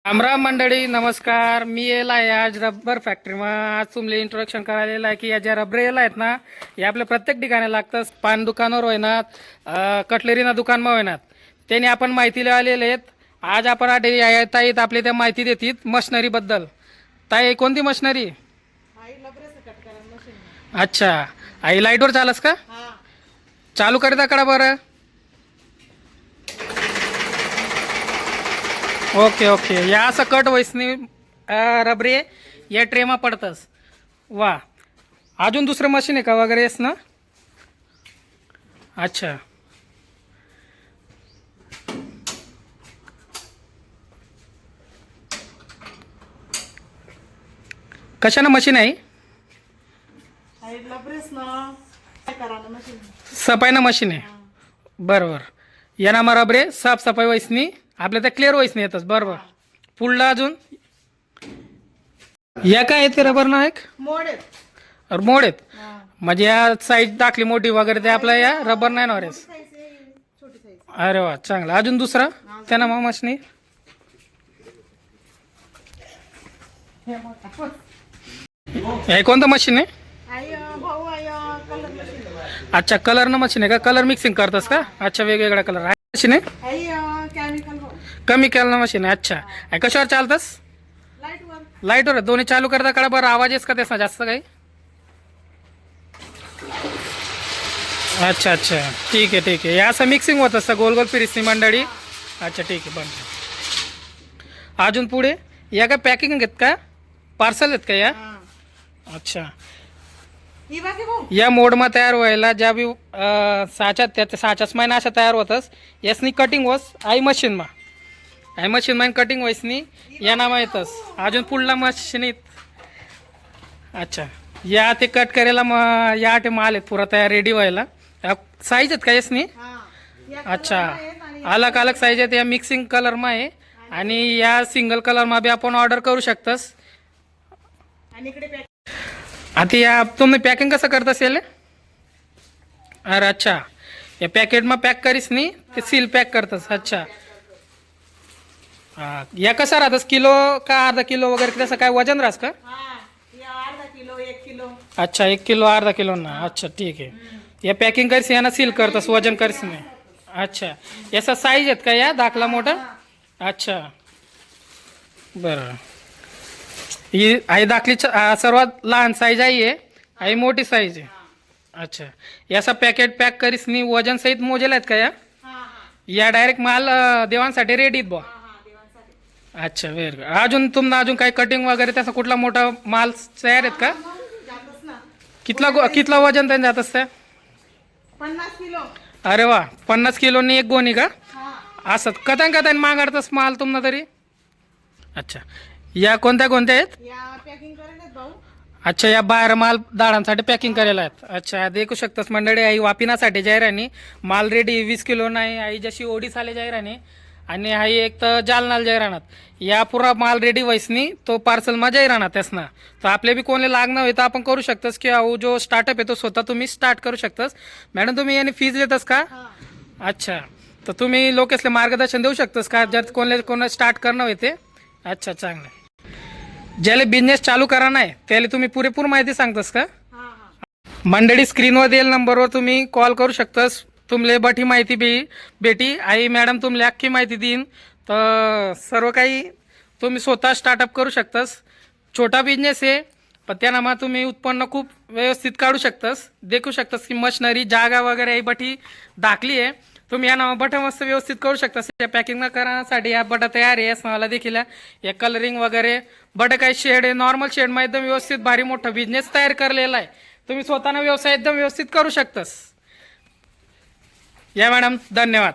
रामराम मंडळी, नमस्कार. मी येला आहे आज रबर फॅक्टरीमा. आज तुम्हाला इंट्रोडक्शन करायला आहे की या ज्या रबर येला आहेत ना, हे आपल्या प्रत्येक ठिकाणी लागतं. पान दुकानावर होईनात, कटलरीना दुकानमा होईनात, त्यांनी आपण माहिती आलेले आहेत. आज आपण ताईत आपले त्या माहिती देतील मशनरीबद्दल. ताई, कोणती मशनरी? अच्छा, आई लाईटवर चालस का? चालू करता कडा बरं. Okay okay. या असं कट वैसनी रबरे या ट्रेमा पडतस. वा, अजून दुसरं मशीन आहे का वगैरे येस ना? अच्छा, कशानं मशीन आहे? सफाईनं मशीन आहे. बरोबर. यांना मग रबरे साफसफाई वैसनी आपल्या त्या क्लिअर वैसनी येतच. बरोबर. पुढला अजून या काय येते रबर ना? एक मोड आहेत. म्हणजे या साईज दाखली मोठी वगैरे ते आपल्या या रबर नाही ना रेस. अरे वा, चांगलं. अजून दुसरा त्यांना मग मशीन हे कोणतं मशीन आहे? अच्छा, कलर न मशीन आहे का? कलर मिक्सिंग करतस का? अच्छा, वेगवेगळा कलर आहे मशीन आहे. कमी केलं मशीन आहे. अच्छा, कशावर चालतस? लाईटवर. दोन्ही चालू करता कडा बरं आवाज येस का त्याचा जास्त काही? अच्छा अच्छा, ठीक आहे. या असं मिक्सिंग होत असतं गोल गोल फिरिसनी मंडळी. अच्छा, ठीक आहे. बंद. अजून पुढे या काय पॅकिंग घेत का? पार्सल आहेत का या? अच्छा, या मोडमा तयार व्हायला ज्या बी साच्यात त्या साच्याच महिना अशा तयार होतस. यासनी कटिंग होस आई मशीनमा. आई मशीन माइन कटिंग व्हायसनी या नामा येतस. अजून पुढला मशीनीत. अच्छा, या ते कट करायला या ते माल आहेत पुरा तयार रेडी व्हायला. साईज आहेत का यासनी? अच्छा, अलग अलग साईज आहेत. या मिक्सिंग कलर मा आहे आणि या सिंगल कलर मा बी आपण ऑर्डर करू शकतस. आता या तुम्ही पॅकिंग कसं करत असेल? अरे अच्छा, या पॅकेटमा पॅक करीस नी ते सील पॅक करतस. अच्छा, हा. या कसा राहतस? किलो का अर्धा किलो वगैरे तसं काय वजन राहस का? अच्छा, 1 किलो अर्धा किलो ना. अच्छा, ठीक आहे. या पॅकिंग करीस यांना सील करतस, वजन करीस नाही. अच्छा, याचा साईज आहेत का या दाखला मोठा? अच्छा, बरं. ही आई दाखली सर्वात लहान साईज आहे आई मोठी साईज आहे. अच्छा, याचा पॅकेट पॅक करीस नी वजन सहित मोजेल आहेत का या? या डायरेक्ट माल देवांसाठी रेडीत बा. अच्छा, वेर. अजून काही कटिंग वगैरे त्याचा कुठला मोठा माल तयार आहेत का? कितला वजन त्यांनी जात असतं? 50 किलो. अरे वा, 50 किलोनी एक गोणी का? असं कथान मागाडतस माल तुम्हाला तरी? अच्छा, या कोणत्या आहेत? अच्छा, या बाहेर माल दाडांसाठी पॅकिंग करायला आहेत. अच्छा, देखू शकतस मंडळी आई वापिनासाठी जाहिराणी माल रेडी 20 किलो नाही. आई जशी ओढीस आले जाहिराणी आणि आई एक तर जालनाल जाहिराणात या पुरा माल रेडी व्हायसनी तो पार्सल मा जाहिराणात त्यास ना. तर आपले बी कोणी लागणं होतं आपण करू शकतस की जो स्टार्टअप आहे तो स्वतः तुम्ही स्टार्ट करू शकतस. मॅडम, तुम्ही याने फीज देतस का? अच्छा, तर तुम्ही लोकेसले मार्गदर्शन देऊ शकतस का ज्यात कोणाला स्टार्ट करणं होते? अच्छा, चांगलं. ज्याला बिझनेस चालू करा नाही त्याला तुम्ही पुरेपूर माहिती सांगतस का? मंडळी, स्क्रीनवर देईल नंबरवर तुम्ही कॉल करू शकतस. तुमले बठी माहिती भेटी आई मॅडम तुमले अख्खी माहिती देईन. तर सर्व काही तुम्ही स्वतः स्टार्टअप करू शकतस. छोटा बिझनेस आहे पण त्यांना मग तुम्ही उत्पन्न खूप व्यवस्थित काढू शकतस. देखू शकतस की मशनरी जागा वगैरे ही बठी दाखली आहे. तुम्ही या नाव बटा मस्त व्यवस्थित करू शकता. या पॅकिंग करण्यासाठी या बटा तयार आहे. मला देखील या कलरिंग वगैरे बट काही शेड आहे नॉर्मल शेडमध्ये एकदम व्यवस्थित भारी मोठा बिझनेस तयार करलेला आहे. तुम्ही स्वतःना व्यवसाय एकदम व्यवस्थित करू शकतस. या मॅडम, धन्यवाद.